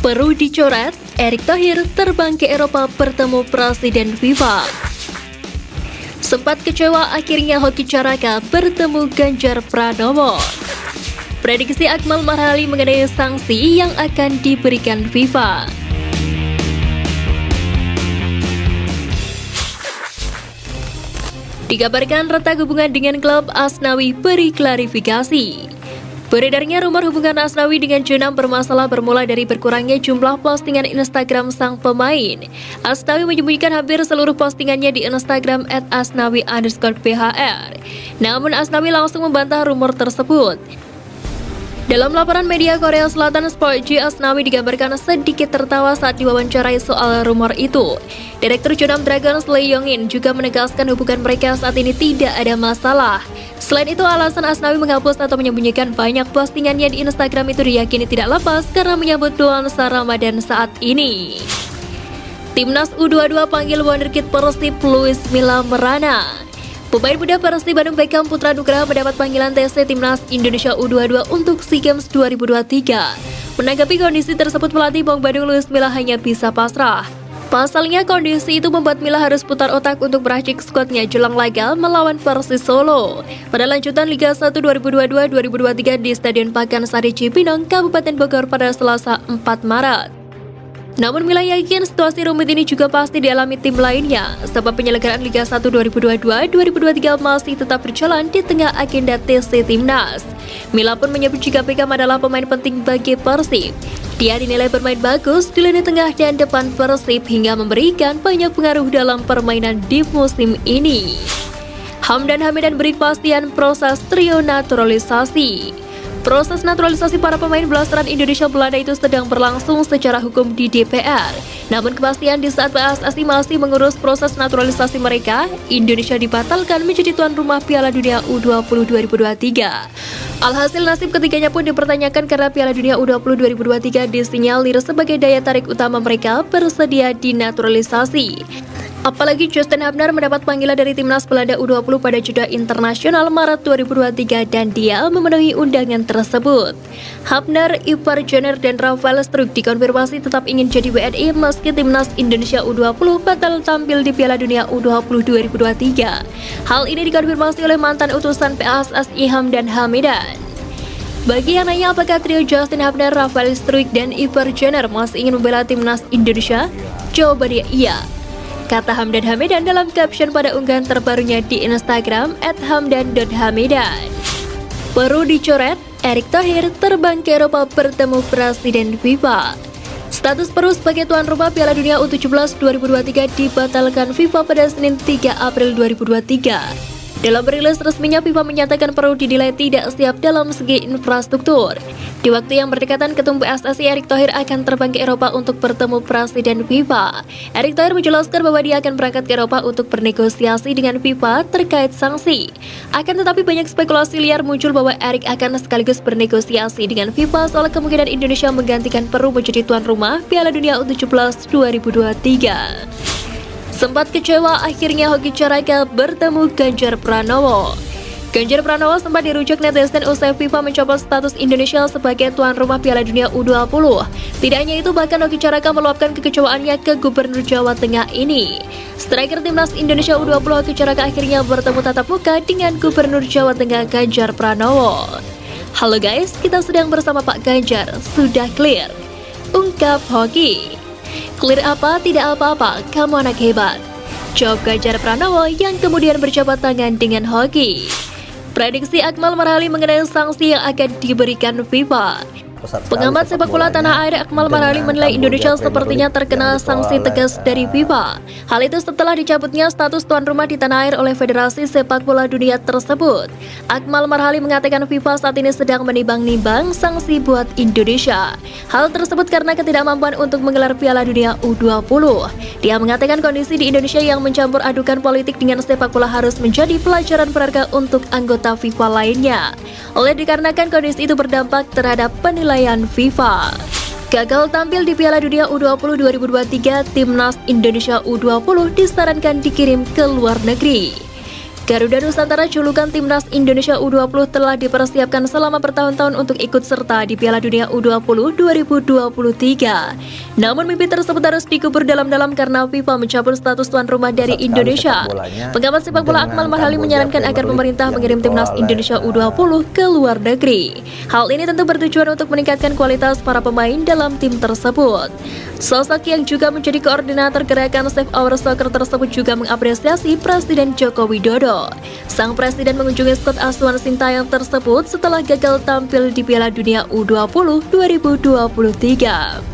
Perlu dicoret, Erick Thohir terbang ke Eropa bertemu Presiden FIFA. Sempat kecewa akhirnya Hoki Caraka bertemu Ganjar Pranowo. Prediksi Akmal Marhali mengenai sanksi yang akan diberikan FIFA. Dikabarkan retak hubungan dengan klub Asnawi beri klarifikasi. Beredarnya rumor hubungan Asnawi dengan Junam bermasalah bermula dari berkurangnya jumlah postingan Instagram sang pemain. Asnawi menyembunyikan hampir seluruh postingannya di Instagram @asnawi_bhr. Namun Asnawi langsung membantah rumor tersebut. Dalam laporan media Korea Selatan Sport G, Asnawi digambarkan sedikit tertawa saat diwawancarai soal rumor itu. Direktur Junam Dragons Lee Yong-in juga menegaskan hubungan mereka saat ini tidak ada masalah. Selain itu, alasan Asnawi menghapus atau menyembunyikan banyak postingannya di Instagram itu diyakini tidak lepas karena menyambut nuansa Ramadan saat ini. Timnas U22 panggil wonderkid Persib Luis Milla Merana. Pemain muda Persib Bandung Beckham Putra Nugraha mendapat panggilan TC Timnas Indonesia U22 untuk SEA Games 2023. Menanggapi kondisi tersebut, pelatih Bong Bandung Luis Milla hanya bisa pasrah. Pasalnya, kondisi itu membuat Milla harus putar otak untuk meracik skuadnya jelang laga melawan Persis Solo pada lanjutan Liga 1 2022-2023 di Stadion Pakansari Cipinang, Kabupaten Bogor pada Selasa 4 Maret. Namun Milla yakin situasi rumit ini juga pasti dialami tim lainnya, sebab penyelenggaraan Liga 1 2022-2023 masih tetap berjalan di tengah agenda TC Timnas. Milla pun menyebut jika Beckham adalah pemain penting bagi Persib. Dia dinilai bermain bagus di lini tengah dan depan Persib hingga memberikan banyak pengaruh dalam permainan di musim ini. Hamdan Hamidan beri kepastian proses trio naturalisasi. Proses naturalisasi para pemain belasan Indonesia Belanda itu sedang berlangsung secara hukum di DPR. Namun kepastian di saat PSSI masih mengurus proses naturalisasi mereka, Indonesia dibatalkan menjadi tuan rumah Piala Dunia U20 2023. Alhasil nasib ketiganya pun dipertanyakan karena Piala Dunia U20 2023 disinyalir sebagai daya tarik utama mereka bersedia dinaturalisasi. Apalagi Justin Hapner mendapat panggilan dari Timnas Belanda U20 pada jeda internasional Maret 2023 dan dia memenuhi undangan tersebut. Hapner, Ivar Jenner, dan Rafael Struijk dikonfirmasi tetap ingin jadi WNI meski Timnas Indonesia U20 batal tampil di Piala Dunia U20 2023. Hal ini dikonfirmasi oleh mantan utusan PSSI Hamdan Hamidan. Bagi yang nanya apakah trio Justin Hapner, Rafael Struijk, dan Ivar Jenner masih ingin membela Timnas Indonesia, jawabannya iya, kata Hamdan Hamidan dalam caption pada unggahan terbarunya di Instagram @hamdan.hamidan. Perlu dicoret, Erick Thohir terbang ke Eropa bertemu Presiden FIFA. Status Peru sebagai tuan rumah Piala Dunia U17 2023 dibatalkan FIFA pada Senin 3 April 2023. Dalam rilis resminya, FIFA menyatakan Peru dinilai tidak siap dalam segi infrastruktur. Di waktu yang berdekatan, Ketum PSSI Erick Thohir akan terbang ke Eropa untuk bertemu Presiden FIFA. Erick Thohir menjelaskan bahwa dia akan berangkat ke Eropa untuk bernegosiasi dengan FIFA terkait sanksi. Akan tetapi banyak spekulasi liar muncul bahwa Erick akan sekaligus bernegosiasi dengan FIFA soal kemungkinan Indonesia menggantikan Peru menjadi tuan rumah Piala Dunia U17 2023. Sempat kecewa akhirnya Hoki Caraka bertemu Ganjar Pranowo. Ganjar Pranowo sempat dirujuk netizen usai FIFA mencopot status Indonesia sebagai tuan rumah Piala Dunia U20. Tidak hanya itu, bahkan Hoki Caraka meluapkan kekecewaannya ke Gubernur Jawa Tengah ini. Striker Timnas Indonesia U20 Hoki Caraka akhirnya bertemu tatap muka dengan Gubernur Jawa Tengah Ganjar Pranowo. Halo guys, kita sedang bersama Pak Ganjar, sudah clear, ungkap Hoki. Clear apa? Tidak apa-apa, kamu anak hebat, jawab Ganjar Pranowo yang kemudian berjabat tangan dengan Hoki. Prediksi Akmal Marhali mengenai sanksi yang akan diberikan FIFA. Pengamat sepak bola tanah air Akmal Marhali menilai Indonesia sepertinya terkena sanksi tegas dari FIFA. Hal itu setelah dicabutnya status tuan rumah di tanah air oleh Federasi Sepak Bola Dunia tersebut. Akmal Marhali mengatakan FIFA saat ini sedang menimbang-nimbang sanksi buat Indonesia. Hal tersebut karena ketidakmampuan untuk menggelar Piala Dunia U20. Dia mengatakan kondisi di Indonesia yang mencampur adukan politik dengan sepak bola harus menjadi pelajaran berharga untuk anggota FIFA lainnya. Oleh dikarenakan kondisi itu berdampak terhadap penilaian FIFA. Gagal tampil di Piala Dunia U20 2023, Timnas Indonesia U20 disarankan dikirim ke luar negeri. Garuda Nusantara julukan Timnas Indonesia U20 telah dipersiapkan selama bertahun-tahun untuk ikut serta di Piala Dunia U20 2023. Namun mimpi tersebut harus dikubur dalam-dalam karena FIFA mencabut status tuan rumah dari Indonesia. Pengamat sepak bola Akmal Marhali menyarankan agar pemerintah mengirim Timnas Indonesia U20 ke luar negeri. Hal ini tentu bertujuan untuk meningkatkan kualitas para pemain dalam tim tersebut. Sosok yang juga menjadi koordinator gerakan Save Our Soccer tersebut juga mengapresiasi Presiden Joko Widodo. Sang presiden mengunjungi skuad asuhan Sintayong tersebut setelah gagal tampil di Piala Dunia U20 2023.